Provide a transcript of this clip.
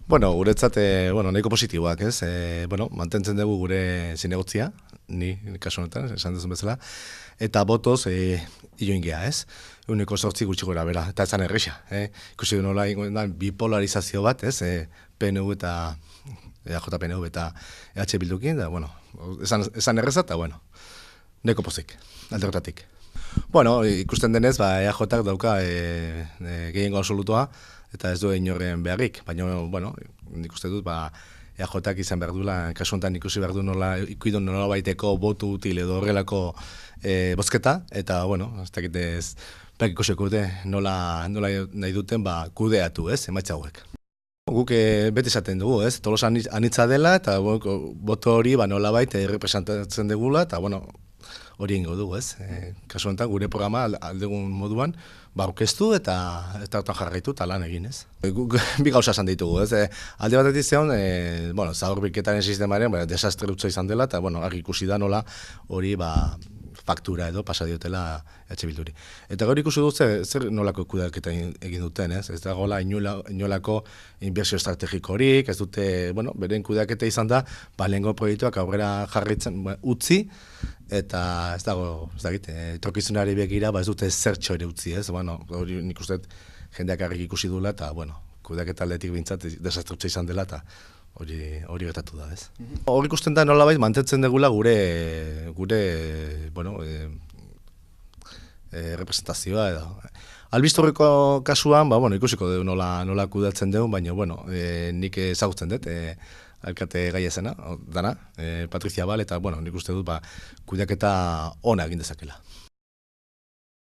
Bueno, guretzat, nahiko positiboak, ez? Mantentzen dugu gure zinegotzia, ni kasu honetan, esan duzun bezala, eta botoz, iloingea, ez? Uneko 8 gutxi gora bera, eta ezan erresa, ikusi du nola ingoen bipolarizazio bat, ez? PNV eta EAJ-PNV eta EH Bildukin, da, esan erreza, eta, nahiko pozik, alderatik. Ikusten denez, EAJak dauka gehiengo absolutoa, eta ez du inorren beharrik, baina, nik uste dut, EAJak izan behar duela, kasu honetan ikusi behar du ikuidun nola baiteko botu util edo horrelako bozketa, eta, ez dakit ez, ikusiko dute nola nahi duten kudeatu, ez, emaitza hauek. Guk beti esaten dugu, ez, Tolosa anitza dela, eta boto hori nola baita errepresentatzen dugula, eta, hori ingo dugu, ez. Kasu honetan, gure programa aldegun moduan, aurkeztu eta jarraitu eta lan egin, ez. Guk bi gauza esan ditugu, ez. Alde batetik zeon, zahorbiketaren sistemaren desastre utza izan dela, eta, argi ikusi da nola hori faktura edo pasa diotela EH Bilduri. Eta gaur ikusi dut zer nolako kudeaketa egin duten, ez? Ez dagoela inolako inbertsio estrategikorik, ez dute, beren kudeaketa izan da, lehengo proiektuak aurrera jarraitzen utzi, eta ez dago, ez dakit, etorkizunari begira, ez dute zertxo ere utzi, ez? Hori nik uste jendeak argi ikusi dula, eta, kudeaketa aldetik bintzat desastre utza izan dela, eta hori gertatu da, ez. Hor ikusten da nolabait mantentzen dugula gure representazioa edo. Albistorreko kasuan, ikusiko dugu nola kudeatzen dugu, baina, nik ezagutzen dut, alkate gai ezena, dana, Patrizia Bal, eta, nik uste dut, kudeaketa ona egin dezakela.